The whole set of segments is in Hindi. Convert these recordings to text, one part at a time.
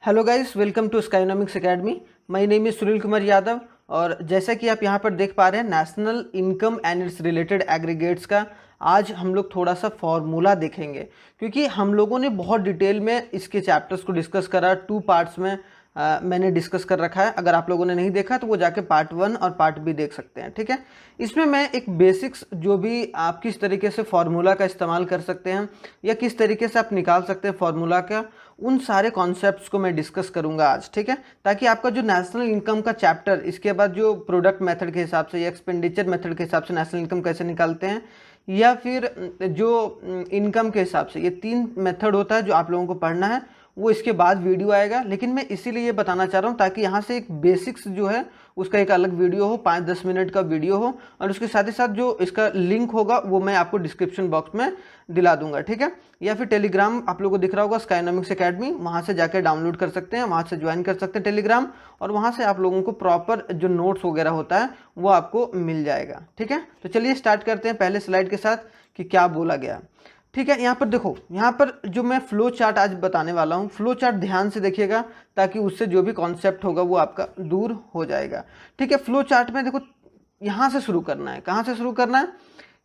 Hello guys, welcome to Skynomics Academy. My name is Sunil Kumar Yadav और जैसा कि आप यहाँ पर देख पा रहे हैं national income and it's related aggregates का आज हम लोग थोड़ा सा फॉर्मूला देखेंगे, क्योंकि हम लोगों ने बहुत डिटेल में इसके चैप्टर्स को डिस्कस करा। 2 पार्ट्स में मैंने डिस्कस कर रखा है। अगर आप लोगों ने नहीं देखा तो वो जाके पार्ट 1 और पार्ट बी देख सकते हैं। ठीक है, इसमें मैं एक बेसिक्स जो भी आप किस तरीके से फार्मूला का इस्तेमाल कर सकते हैं या किस तरीके से आप निकाल सकते हैं फार्मूला का, उन सारे कॉन्सेप्ट्स को मैं डिस्कस करूंगा आज। ठीक है, ताकि आपका जो नेशनल इनकम का चैप्टर, इसके बाद जो प्रोडक्ट मेथड के हिसाब से या एक्सपेंडिचर मेथड के हिसाब से नेशनल इनकम कैसे निकालते हैं, या फिर जो इनकम के हिसाब से, ये 3 मेथड होता है जो आप लोगों को पढ़ना है, वो इसके बाद वीडियो आएगा। लेकिन मैं इसीलिए ये बताना चाह रहा हूँ ताकि यहाँ से एक बेसिक्स जो है उसका एक अलग वीडियो हो, 5-10 मिनट का वीडियो हो, और उसके साथ ही साथ जो इसका लिंक होगा वो मैं आपको डिस्क्रिप्शन बॉक्स में दिला दूंगा। ठीक है, या फिर टेलीग्राम आप लोगों को दिख रहा होगा स्काइनॉमिक्स एकेडमी, वहाँ से जाकर डाउनलोड कर सकते हैं, वहाँ से ज्वाइन कर सकते हैं टेलीग्राम, और वहाँ से आप लोगों को प्रॉपर जो नोट्स वगैरह होता है वो आपको मिल जाएगा। ठीक है, तो चलिए स्टार्ट करते हैं पहले स्लाइड के साथ कि क्या बोला गया। ठीक है, यहाँ पर देखो, यहाँ पर जो मैं फ्लो चार्ट आज बताने वाला हूँ, फ्लो चार्ट ध्यान से देखिएगा ताकि उससे जो भी कॉन्सेप्ट होगा वो आपका दूर हो जाएगा। ठीक है, फ्लो चार्ट में देखो यहाँ से शुरू करना है। कहाँ से शुरू करना है?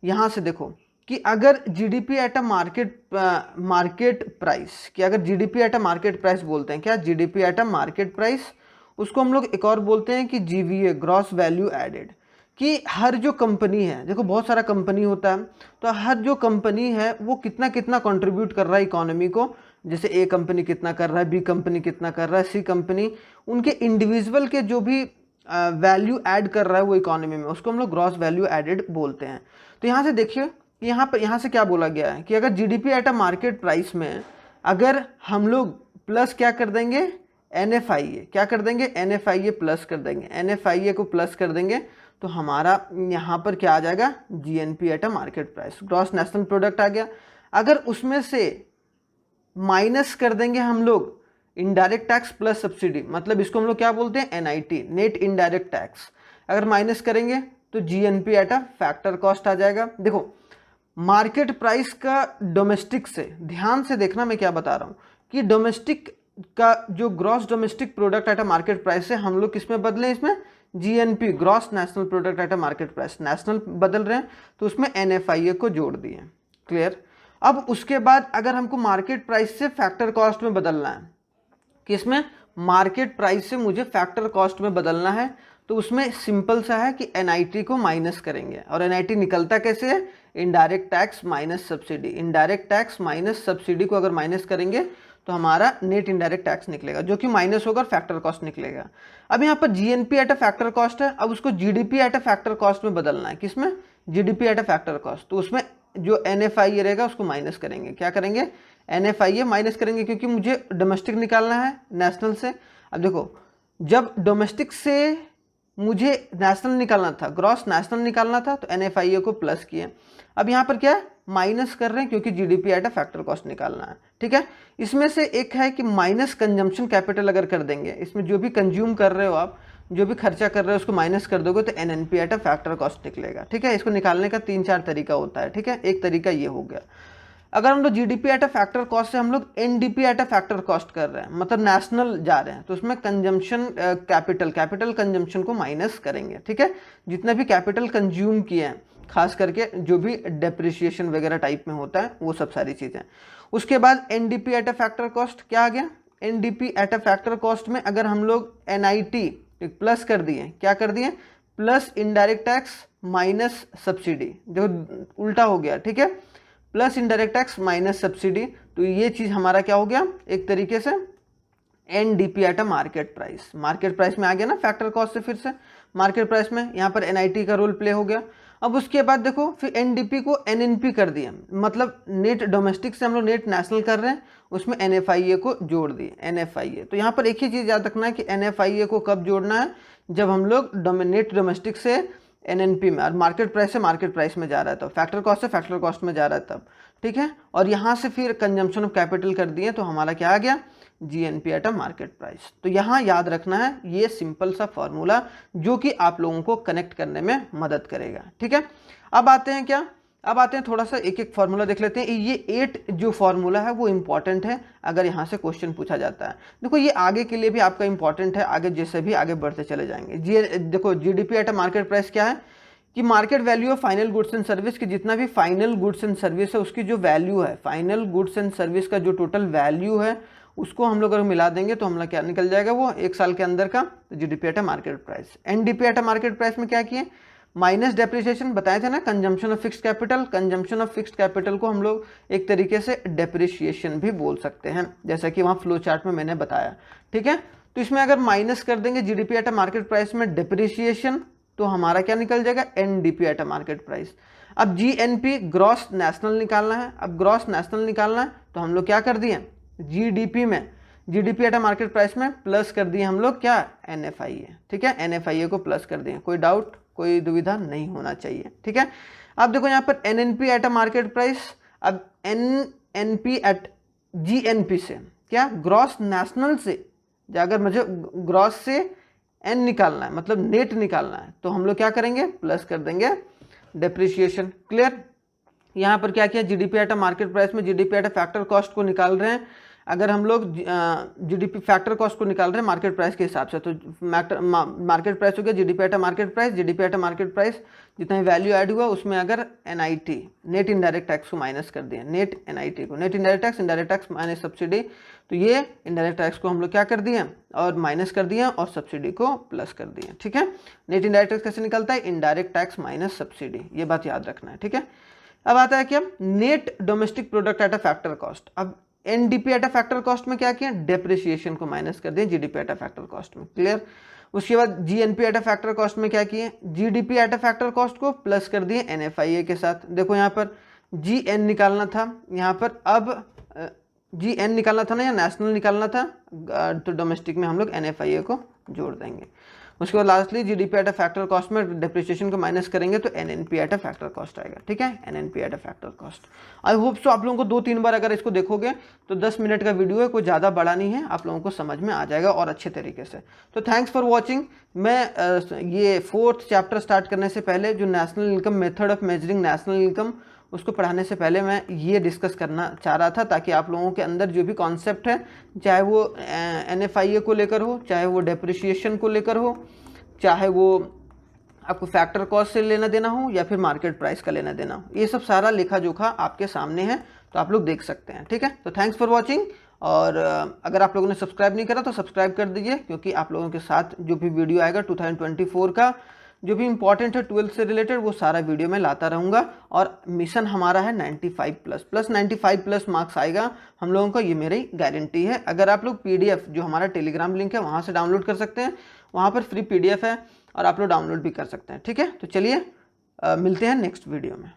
यहाँ से देखो कि अगर GDP at a market price, कि अगर GDP at a market price बोलते हैं, क्या GDP at a market price, उसको हम लोग एक और बोलते हैं कि जीवीए, ग्रॉस वैल्यू एडेड। कि हर जो कंपनी है, देखो बहुत सारा कंपनी होता है, तो हर जो कंपनी है वो कितना कितना कंट्रीब्यूट कर रहा है इकोनॉमी को। जैसे ए कंपनी कितना कर रहा है, बी कंपनी कितना कर रहा है, सी कंपनी, उनके इंडिविजुअल के जो भी वैल्यू ऐड कर रहा है वो इकोनॉमी में, उसको हम लोग ग्रॉस वैल्यू एडेड बोलते हैं। तो यहाँ से देखिए, यहाँ से क्या बोला गया है कि अगर GDP at a market price में अगर हम लोग प्लस क्या कर देंगे, एनएफआईए, क्या कर देंगे, एनएफआईए प्लस कर देंगे, एनएफआईए को प्लस कर देंगे, तो हमारा यहाँ पर क्या आ जाएगा, GNP at a market price, gross national product आ गया। अगर उसमें से माइनस कर देंगे हम लोग इनडायरेक्ट टैक्स प्लस सब्सिडी, मतलब इसको हम लोग क्या बोलते हैं, एनआईटी, नेट इनडायरेक्ट टैक्स, अगर माइनस करेंगे तो GNP at a factor cost आ जाएगा। देखो मार्केट प्राइस का डोमेस्टिक से, ध्यान से देखना मैं क्या बता रहा हूँ, कि डोमेस्टिक का जो gross domestic product at a market price से हम लोग किस में बदलें, इसमें GNP, gross national product at a market price, national बदल रहे हैं तो उसमें एनएफआईए को जोड़ दिए। क्लियर? अब उसके बाद अगर हमको मार्केट प्राइस से फैक्टर कॉस्ट में बदलना है, किसमें, मार्केट प्राइस से मुझे फैक्टर कॉस्ट में बदलना है, तो उसमें सिंपल सा है कि एनआईटी को माइनस करेंगे। और एनआईटी निकलता कैसे है, indirect tax minus subsidy, indirect tax minus subsidy को अगर माइनस करेंगे तो हमारा नेट इनडायरेक्ट टैक्स निकलेगा, जो कि माइनस होगा और फैक्टर कॉस्ट निकलेगा। अब यहाँ पर GNP at a factor cost है, अब उसको GDP at a factor cost में बदलना है, किसमें, GDP at a factor cost, तो उसमें जो एनएफआईए रहेगा उसको माइनस करेंगे। क्या करेंगे, एनएफआईए माइनस करेंगे, क्योंकि मुझे डोमेस्टिक निकालना है नेशनल से। अब देखो, जब डोमेस्टिक से मुझे नेशनल निकालना था, ग्रॉस नेशनल निकालना था, तो एनएफआईए को प्लस किए। अब यहाँ पर क्या माइनस कर रहे हैं, क्योंकि GDP at a factor cost निकालना है। ठीक है, इसमें से एक है कि माइनस कंजम्पशन कैपिटल अगर कर देंगे, इसमें जो भी कंज्यूम कर रहे हो आप, जो भी खर्चा कर रहे हो उसको माइनस कर दोगे तो NNP eight a factor cost निकलेगा। ठीक है, इसको निकालने का 3-4 तरीका होता है। ठीक है, एक तरीका ये हो गया। अगर हम लोग GDP at a factor cost से हम लोग NDP at a factor cost कर रहे हैं, मतलब नेशनल जा रहे हैं, तो उसमें कंजम्पशन कैपिटल कंजम्पशन को माइनस करेंगे। ठीक है, जितना भी कैपिटल कंज्यूम किए हैं, खास करके जो भी डेप्रिसिएशन वगैरह टाइप में होता है वो सब सारी चीज़ें। उसके बाद NDP at a factor cost क्या आ गया, NDP at a factor cost में अगर हम लोग एनआईटी प्लस कर दिए, क्या कर दिए, plus indirect tax minus subsidy, जो उल्टा हो गया। ठीक है, plus indirect tax minus subsidy, तो ये चीज हमारा क्या हो गया, एक तरीके से NDP at a market price, market price में आ गया ना फैक्टर कॉस्ट से, फिर से मार्केट प्राइस में यहाँ पर एनआईटी का रोल प्ले हो गया। अब उसके बाद देखो फिर एनडीपी को एनएनपी कर दिया, मतलब नेट डोमेस्टिक से हम लोग नेट नेशनल कर रहे हैं, उसमें एनएफआईए को जोड़ दिए, एनएफआईए। तो यहाँ पर एक ही चीज़ याद रखना है कि एनएफआईए को कब जोड़ना है, जब हम लोग नेट डोमेस्टिक से एनएनपी में, और मार्केट प्राइस से मार्केट प्राइस में जा रहा है तब, फैक्टर कॉस्ट से फैक्टर कॉस्ट में जा रहा है तब। ठीक है, और यहाँ से फिर कंजम्पशन ऑफ कैपिटल कर दिए, तो हमारा क्या आ गया, GNP at a market price. तो यहाँ याद रखना है ये सिंपल सा फॉर्मूला, जो कि आप लोगों को कनेक्ट करने में मदद करेगा। ठीक है, अब आते हैं क्या, अब आते हैं थोड़ा सा एक एक फार्मूला देख लेते हैं। ये 8 जो फार्मूला है वो इम्पॉर्टेंट है अगर यहाँ से क्वेश्चन पूछा जाता है। देखो ये आगे के लिए भी आपका इंपॉर्टेंट है, आगे जैसे भी आगे बढ़ते चले जाएंगे। देखो GDP at a market price क्या है कि market value of final goods and service की, जितना भी फाइनल गुड्स एंड सर्विस है उसकी जो वैल्यू है, फाइनल गुड्स एंड सर्विस का जो टोटल वैल्यू है उसको हम लोग अगर मिला देंगे तो हम लोग क्या निकल जाएगा वो एक साल के अंदर का GDP at a market price. NDP at a market price में क्या किए, माइनस डेप्रिसिएशन बताए थे ना, consumption of fixed capital. Consumption of fixed capital को हम लोग एक तरीके से डेप्रिसिएशन भी बोल सकते हैं, जैसा कि वहाँ फ्लो चार्ट में मैंने बताया। ठीक है, तो इसमें अगर माइनस कर देंगे GDP at a market price में डेप्रिसिएशन तो हमारा क्या निकल जाएगा, NDP at a market price. अब जीएनपी ग्रॉस नेशनल निकालना है। अब ग्रॉस नेशनल निकालना है तो हम लोग क्या कर दिए, जीडीपी में GDP at a market price में प्लस कर दिए हम लोग क्या, एनएफआईए। ठीक है, एनएफआईए को प्लस कर दिए, कोई डाउट कोई दुविधा नहीं होना चाहिए। ठीक है, अब देखो यहाँ पर NNP eight a market price. अब एनएनपी एट जीएनपी से क्या, ग्रॉस नेशनल से, अगर मुझे ग्रॉस से एन निकालना है मतलब नेट निकालना है तो हम लोग क्या करेंगे, प्लस कर देंगे डेप्रिसिएशन। क्लियर, यहाँ पर क्या किया, GDP at a market price में GDP at a factor cost को निकाल रहे हैं। अगर हम लोग जीडीपी फैक्टर कॉस्ट को निकाल रहे हैं मार्केट प्राइस के हिसाब से तो मार्केट प्राइस हो गया GDP at a market price. GDP at a market price जितना वैल्यू ऐड हुआ उसमें अगर एनआईटी नेट इनडायरेक्ट टैक्स को माइनस कर दिए, नेट एनआईटी को, net indirect tax minus subsidy, तो ये इनडायरेक्ट टैक्स को हम लोग क्या कर दिए और माइनस कर दिए और सब्सिडी को प्लस कर दिए। ठीक है, नेट इनडायरेक्ट टैक्स कैसे निकलता है, इनडायरेक्ट टैक्स माइनस सब्सिडी, ये बात याद रखना है। ठीक है, अब आता है क्या, net domestic product at a factor cost. अब NDP at a factor cost में क्या किया, डेप्रिसिएशन को माइनस कर दिया GDP at a factor cost में। क्लियर, उसके बाद GNP at a factor cost में क्या किए, GDP at a factor cost को प्लस कर दिए एनएफआईए के साथ। देखो यहाँ पर जीएन निकालना था, यहाँ पर अब जीएन निकालना था ना या नेशनल निकालना था, तो डोमेस्टिक में हम लोग एनएफआईए को जोड़ देंगे। उसके बाद lastly GDP at a factor cost में डेप्रिसिएशन को माइनस करेंगे तो NNP eight a factor cost आएगा। ठीक है, NNP eight a factor cost. I hope so आप लोगों को 2-3 बार अगर इसको देखोगे तो 10 मिनट का वीडियो है, कोई ज़्यादा बड़ा नहीं है, आप लोगों को समझ में आ जाएगा और अच्छे तरीके से। तो थैंक्स फॉर वॉचिंग। मैं ये 4th चैप्टर स्टार्ट करने से पहले जो national income method of measuring national income उसको पढ़ाने से पहले मैं ये डिस्कस करना चाह रहा था ताकि आप लोगों के अंदर जो भी कॉन्सेप्ट है, चाहे वो एनएफआईए को लेकर हो, चाहे वो डेप्रिसिएशन को लेकर हो, चाहे वो आपको फैक्टर कॉस्ट से लेना देना हो या फिर मार्केट प्राइस का लेना देना हो, ये सब सारा लेखा जोखा आपके सामने है तो आप लोग देख सकते हैं। ठीक है, तो थैंक्स फॉर वॉचिंग। और अगर आप लोगों ने सब्सक्राइब नहीं करा तो सब्सक्राइब कर दीजिए, क्योंकि आप लोगों के साथ जो भी वीडियो आएगा 2024 का जो भी इंपॉर्टेंट है 12th से रिलेटेड वो सारा वीडियो मैं लाता रहूँगा। और मिशन हमारा है 95+ 95+ मार्क्स आएगा हम लोगों को, ये मेरी गारंटी है। अगर आप लोग PDF जो हमारा टेलीग्राम लिंक है वहाँ से डाउनलोड कर सकते हैं, वहाँ पर फ्री PDF है और आप लोग डाउनलोड भी कर सकते हैं। ठीक है, तो चलिए मिलते हैं नेक्स्ट वीडियो में।